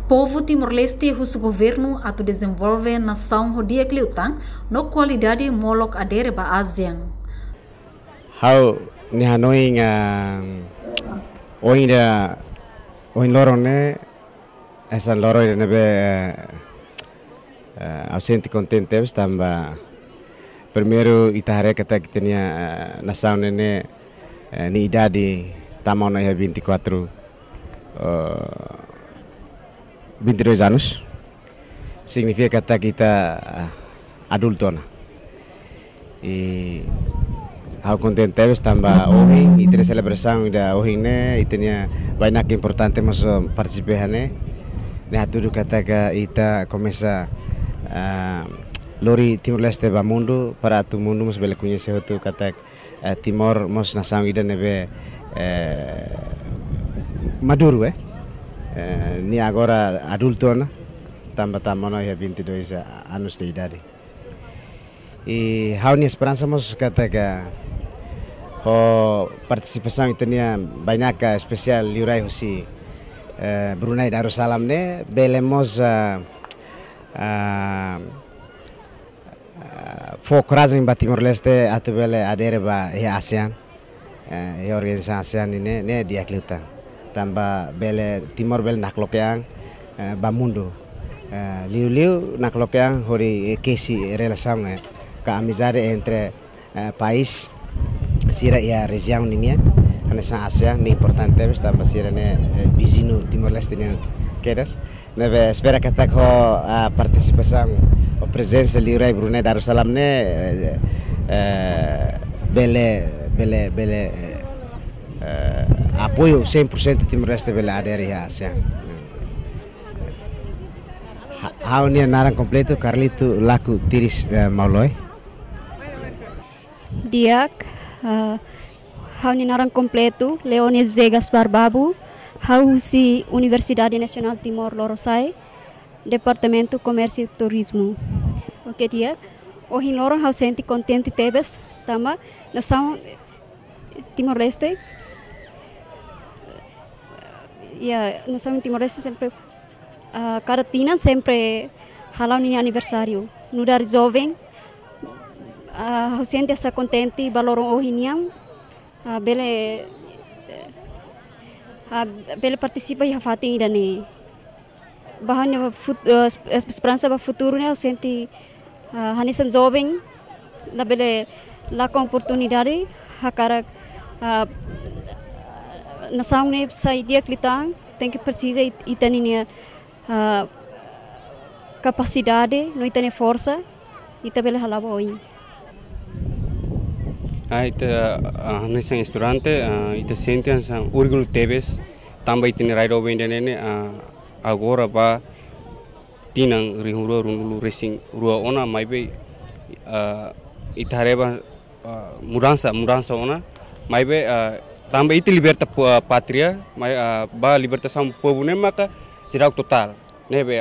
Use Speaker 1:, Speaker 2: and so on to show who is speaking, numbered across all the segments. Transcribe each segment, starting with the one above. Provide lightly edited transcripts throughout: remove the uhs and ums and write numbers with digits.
Speaker 1: Povo Timor-Leste o seu governo atu desenvolve nação rodia cliutang no qualidade molok adere ba ASEAN.
Speaker 2: How ni Hanoi nga oin lorong ne esan loro ne be ausente contente estamba primeiro itahare kata kitanya nação ne ni idade tamau na 22 anos, significa kata kita adulto na. E ao contente estamba hoje e ter celebração da hoje ne itanya banyak importante mas participar ne tudo kata ka ita começa lori Timor-Leste ba mundo para tu mundo mas bela conhecer tu kata Timor mas nação ida nebe maduro ni agora adulto na tambah na 22 anos de idade. E hau ni esperança mos kata ka participação itania banyak especial liurai hosi Brunei Darussalam ne belemos fokurazing ba Timor-Leste atu bele adere ba ASEAN organisasi ASEAN ini ne dia kluta tambah bele Timor bele naklokeang ba mundo liu naklokeang hori kesi relação ka amizade entre país sira ya região ini nessa ASEAN ni importante tambah sira ne vizinho Timor-Leste ne quedas neve espera que tak participação a presença liurai Brunei Darussalam ne bele apoio 100% Timor-Leste bela adere a ASEAN. Hau ni narang completo Carlito laku tiris mauloi.
Speaker 3: Diak hau ni narang completo Leones Zegas Barbabu, hau si Universidade Nacional Timor-Leste, Departamento Comércio e Turismo. Ok dia, hoje lorong hau senti contente tebes tama nação Timor-Leste. Ya, nação Timor-Leste sempre cada tina sempre halau ni aniversário. No dar jovem hau senti essa contente balorong hoje niang bele participa e hafating idane. Bahan esperança para futuro né, hau senti hanisan jovem la bele la oportunidade hakara nação ne sai dia klitang tem que precisa itania capacidade no itania força ita bele halabo oi
Speaker 4: ita hanisang restaurante ita sentian sang urgul tebes tambah itini ride over indene agora ba tinang rihuro runulu racing rua ona maibe itareba mudança ona maibe tambah itu liberta patria ba libertação povo ne maka sirau total nebe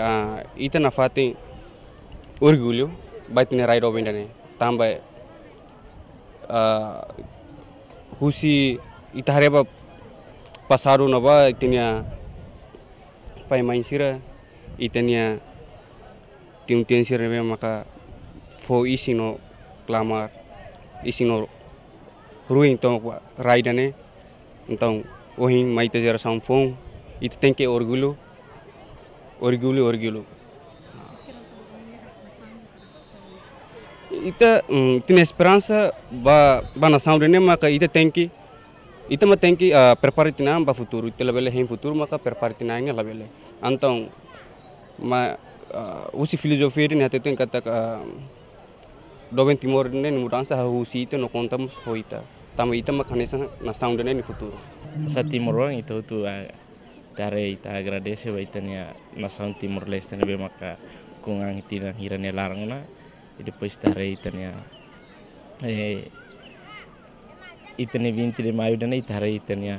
Speaker 4: ita na fati orgulho ba itine ride over indene tambah husi itareba passaru na ba itenia pai main sira itenia tiung sira maka fo isino clamar isino ruim então ride ne então hoje mais te geração fom itu tem que orgulho ita tem esperança ba nação ne maka ita tem que preparar tinam ba futuro ita labele hem futuro maka preparar tinang labele então usi filosofia ne até tem kata doben Timor ne mudança usi ita no contamos hoita tama ita makanesa nação ne no futuro
Speaker 5: sa Timor itu tu tare ita agradece ba itania nação Timor-Leste ne be maka kungang tina hirane larangna e depois tare itania itane 20 de maio dana itare itania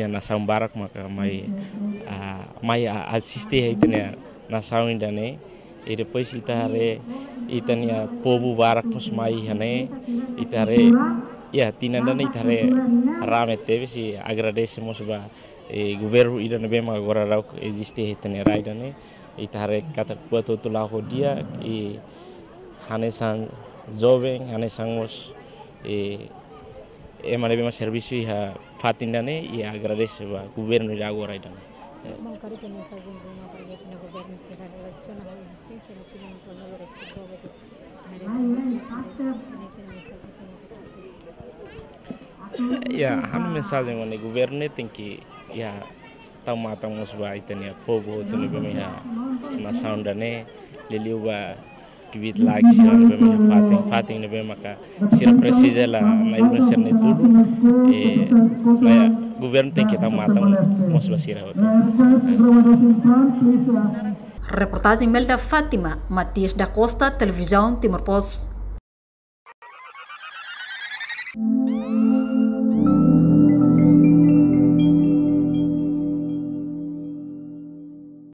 Speaker 5: nação barak maka mai assiste itania nação indane e depois itare itania povo barak mus mai hane itare ya tinandana itare rame teve si agradecemos ba governo ida na bem agora rau existe hitane raida ne itare kata puatu tu lá dia e hanesan jovem hanesan os emane bem serviço e a fatinda ne e agradece o governo de agora ida.
Speaker 6: Qual que mensagem para o governo se relaciona à existência do plano
Speaker 5: ya han mensagem o governo tem que ya tamatang os ba itania povo tu ne bem ya nação da ne leliuba kibit lag siran bem fatin ne bem maka sira precisa lá na universidade ne tudo e na governo tem que tamatang os ba sira outro.
Speaker 1: Reportagem Melda Fátima, Matias da Costa, Televisão Timor Post.